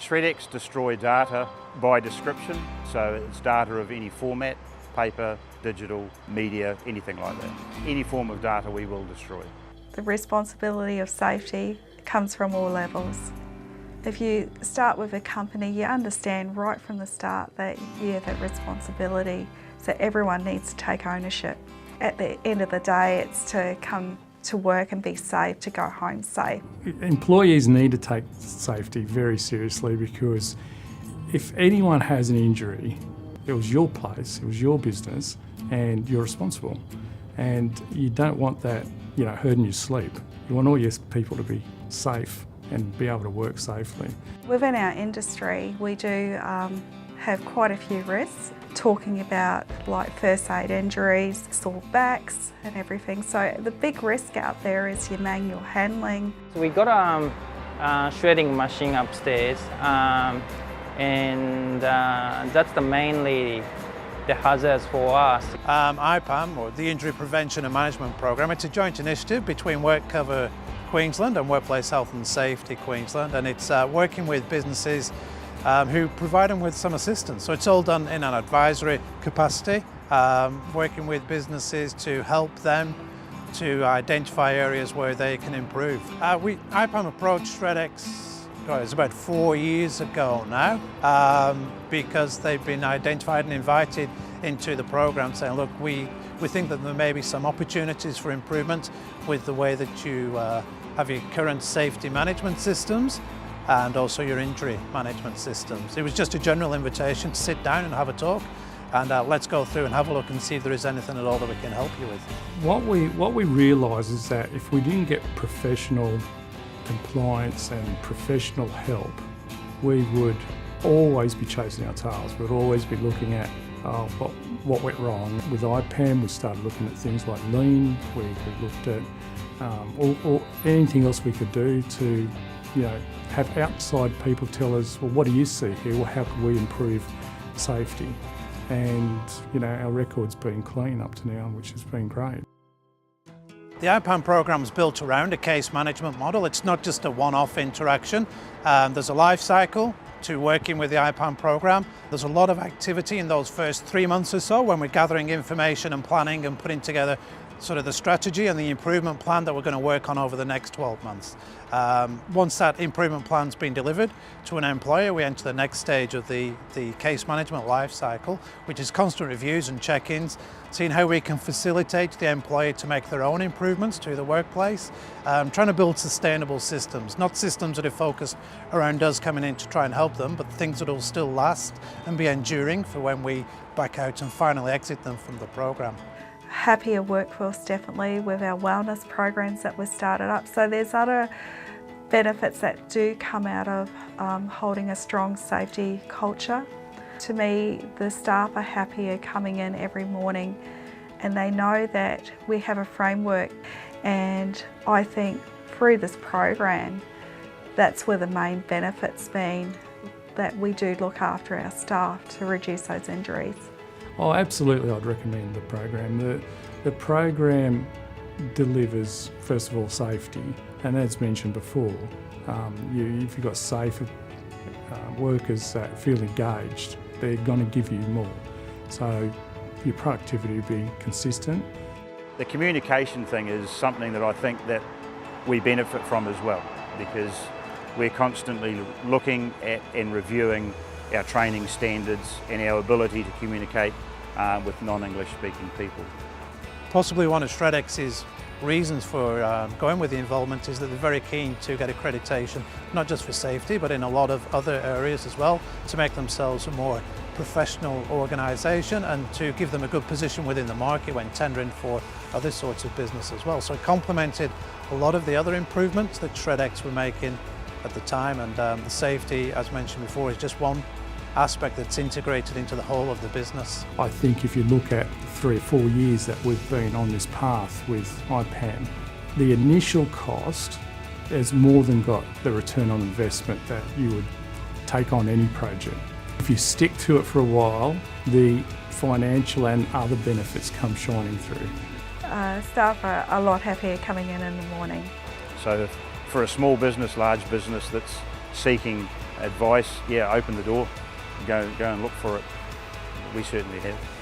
Shred-X destroy data by description, so it's data of any format, paper, digital, media, anything like that. Any form of data we will destroy. The responsibility of safety comes from all levels. If you start with a company, you understand right from the start that you have that responsibility, so everyone needs to take ownership. At the end of the day, it's to come to work and be safe, to go home safe. Employees need to take safety very seriously, because if anyone has an injury, it was your place, it was your business, and you're responsible. And you don't want that, hurting your sleep. You want all your people to be safe and be able to work safely. Within our industry, we do have quite a few risks, talking about like first aid injuries, sore backs and everything. So the big risk out there is your manual handling. So we got a shredding machine upstairs, and that's mainly the hazards for us. IPaM, or the Injury Prevention and Management Programme, it's a joint initiative between WorkCover Queensland and Workplace Health and Safety Queensland, and it's working with businesses who provide them with some assistance. So it's all done in an advisory capacity, working with businesses to help them to identify areas where they can improve. IPaM approached Shred-X, it's about 4 years ago now, because they've been identified and invited into the programme, saying, look, we think that there may be some opportunities for improvement with the way that you have your current safety management systems and also your injury management systems. It was just a general invitation to sit down and have a talk, and let's go through and have a look and see if there is anything at all that we can help you with. What we realise is that if we didn't get professional compliance and professional help, we would always be chasing our tails. We'd always be looking at what went wrong. With IPaM, we started looking at things like lean. We looked at or anything else we could do to have outside people tell us, well, what do you see here? Well, how can we improve safety? And our record's been clean up to now, which has been great. The IPaM program is built around a case management model. It's not just a one-off interaction. There's a life cycle to working with the IPaM program. There's a lot of activity in those first 3 months or so when we're gathering information and planning and putting together sort of the strategy and the improvement plan that we're going to work on over the next 12 months. Once that improvement plan's been delivered to an employer, we enter the next stage of the case management life cycle, which is constant reviews and check-ins, seeing how we can facilitate the employee to make their own improvements to the workplace, trying to build sustainable systems, not systems that are focused around us coming in to try and help them, but things that will still last and be enduring for when we back out and finally exit them from the program. Happier workforce, definitely, with our wellness programs that were started up. So there's other benefits that do come out of holding a strong safety culture. To me, the staff are happier coming in every morning, and they know that we have a framework, and I think through this program, that's where the main benefit's been, that we do look after our staff to reduce those injuries. Oh, absolutely, I'd recommend the program. The program delivers, first of all, safety, and as mentioned before, if you've got safe workers that feel engaged, they're going to give you more. So your productivity will be consistent. The communication thing is something that I think that we benefit from as well, because we're constantly looking at and reviewing our training standards and our ability to communicate with non-English speaking people. Possibly one of Shred-X's reasons for going with the involvement is that they're very keen to get accreditation, not just for safety, but in a lot of other areas as well, to make themselves a more professional organisation and to give them a good position within the market when tendering for other sorts of business as well. So it complemented a lot of the other improvements that Shred-X were making at the time, and the safety, as mentioned before, is just one aspect that's integrated into the whole of the business. I think if you look at 3 or 4 years that we've been on this path with IPaM, the initial cost has more than got the return on investment that you would take on any project. If you stick to it for a while, the financial and other benefits come shining through. Staff are a lot happier coming in the morning. So for a small business, large business that's seeking advice, yeah, open the door, go and look for it. We certainly have.